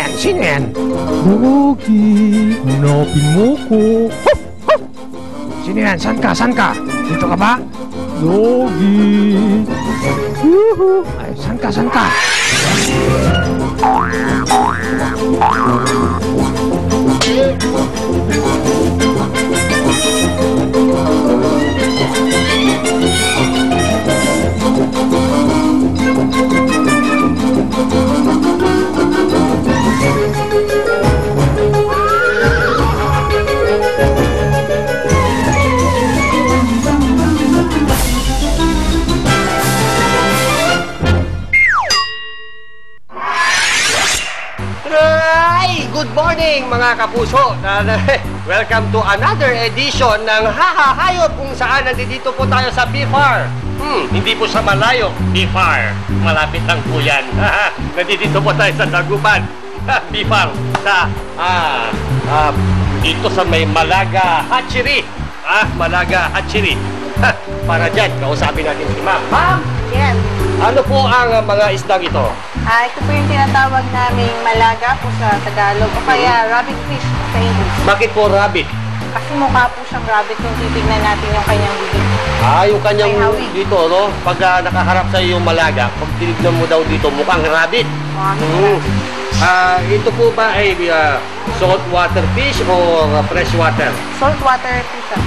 yan? Sino yan? Doggy, hanapin mo ko. Sino yan? San ka? San ka? Dito ka ba? Doggy. Ay, san ka? San ka? Good morning mga kapuso! Welcome to another edition ng Haha Hayop, kung saan nandito po tayo sa BFAR. Hindi po sa malayo, BFAR. Malapit lang po yan. Nandito po tayo sa Dagupan. BFAR. Dito sa may Malaga Hatchery. Malaga Hatchery. Para dyan, kausapin natin si Ma'am. Ma'am! Yes. Ano po ang mga isdang ito? Ito po yung tinatawag naming malaga po sa Tagalog o kaya rabbit fish sa English. Bakit po rabbit? Kasi mukha po siyang rabbit kung titignan natin yung kanyang bibig. Yung kanyang dito, no? Pag nakaharap sa iyo yung malaga, pag tinignan mo daw dito, mukhang rabbit. Ito po ba ay salt water fish o fresh water? Salt water fish.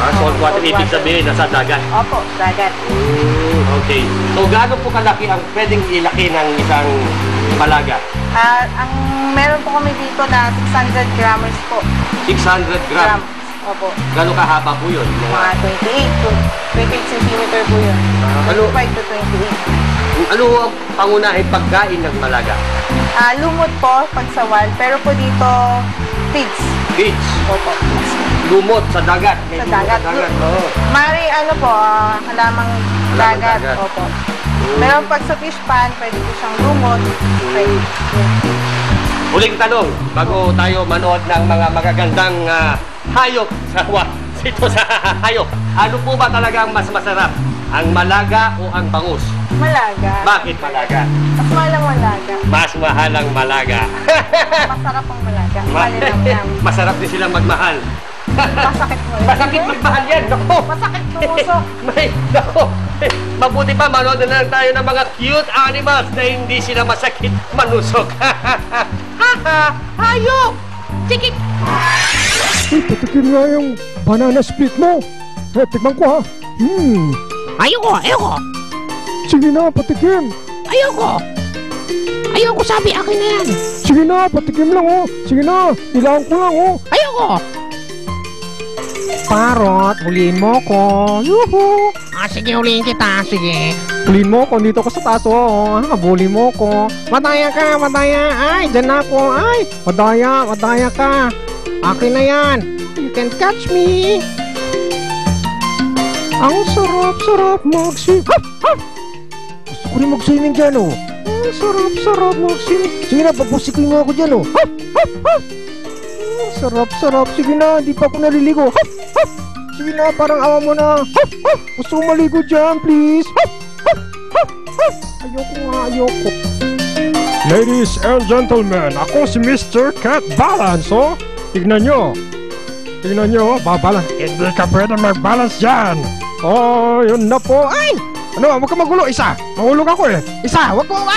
Salt water, ibig sabihin nasa dagat? Opo, dagat. Okay. So, gaano po kalaki ang pwedeng ilaki ng isang malaga? Ang meron po kami dito na 600 grams po. 600 grams? Opo. Gaano kahaba po yun? Mga 28 cm po yun. 25 to 28. Ano ang pangunahing pagkain ng malaga? Lumot po, pagsawal. Pero po dito, feeds. Feeds? Opo. Lumot sa dagat. Sa dagat. Mari, ano po, halamang dagat. Opo. Pero pag sa fish pan, pwede po siyang lumot. Huling tanong, bago tayo manood ng mga magagandang hayop dito sa hayop. Ano po ba talaga ang mas masarap? Ang malaga o ang bangus? Malaga. Bakit malaga? Mas mahal ang malaga. Mas mahal ang malaga. Masarap ang malaga. Masarap din silang magmahal. Masakit mo. Masakit magmahal yan. Naku. Masakit tumusok. Naku. Mabuti pa, manood na lang tayo ng mga cute animals na hindi sila masakit manusok. Hayop! Sikit! Patikin nga yung banana split mo. Tikman ko ha. Ayoko. Sige na, patikim. Ayoko, sabi, akin na yan. Sige na, patikim lang oh. Sige na, ilaan ko lang oh. Ayoko. Parot, huliin mo ko. Yuhu. Sige, huliin kita, sige. Huliin mo ko, dito ka sa taas oh. Habulin mo ko. Madaya ka, madaya. Ay, dyan na ako. Ay, madaya ka. Akin na yan. You can catch me. Ang sarap mag-swimming. Gusto ko rin mag-swimming dyan oh. Ang sarap mag-swimming. Sige na, papusikin mo ako dyan oh. Sarap. Sige na, di pa ako naliligo. Sige na, parang awa mo na. Gusto ko maligo dyan, please. Ayoko. Ladies and gentlemen, ako si Mr. Cat Balance, oh. Tignan nyo, babalance. Hindi ka pwede mag-balance dyan. Oh, yun na po. Ay! Ano, huwag kang magulo, isa. Mahulog ako eh. Isa, huwag kang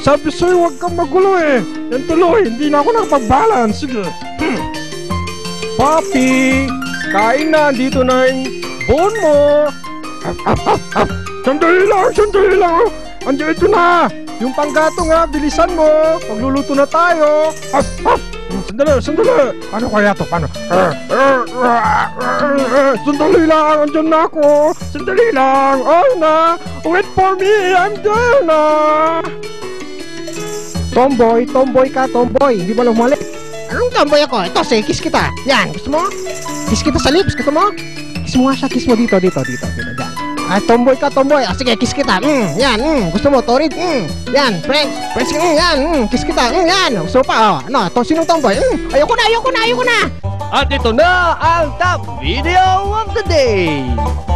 sabi sa'yo, huwag kang magulo eh. Yan tuloy, hindi na ako nakapag-balance. Sige. Papi, kain na, dito na yung bone mo. Sandali lang. Andito na. Yung panggato nga, bilisan mo. Magluluto na tayo. Sandali. Ano kaya to? Paano? Sandali lang, andyan na ako. Sandali lang. Oh na. Wait for me. I'm there na. Tomboy ka. Hindi mo lang umalik. Anong tomboy ako? Ito, sige, kiss kita. Yan, gusto mo? Kiss kita sa lips, gusto mo? Kiss mo nga siya, kiss mo dito. Dyan. Tomboy ka. Sige, kiss kita. Yan, gusto mo, Torid? Yan, friends, yan, kiss kita. Yan, gusto pa, ano, sinong tomboy? Ayoko na. At ito na ang top video of the day.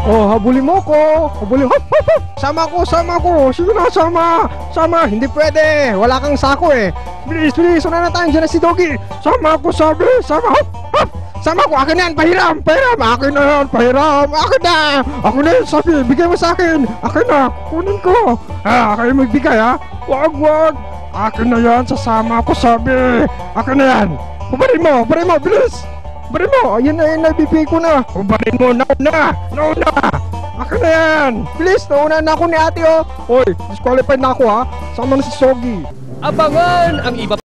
Oh, habulin mo ko. Habulin. Hop, hop, hop. Sama ko. Sige na, sama. Hindi pwede. Wala kang sako eh. Bilis. Una na tayo. Diyan na si Doggy. Sama ako, sabi. Sama. Hop, hop. Sama ko. Akin na yan. Pahiram. Akin na yan, pahiram. Ako na yan, sabi. Bigay mo sa akin. Akin na. Kunin ko. Kayo magbigay, ha? Wag. Akin na yan. Sasama ko, sabi. Akin na yan. Hubarin mo. Bilis. Hubarin mo. Ayun na, nabibigay ko na. Hubarin mo. Nauna. Akin na yan. Please, nauna na ako ni ate oh. Hoy, disqualified na ako, ha? Sama na si Sogi. Abangan ang iba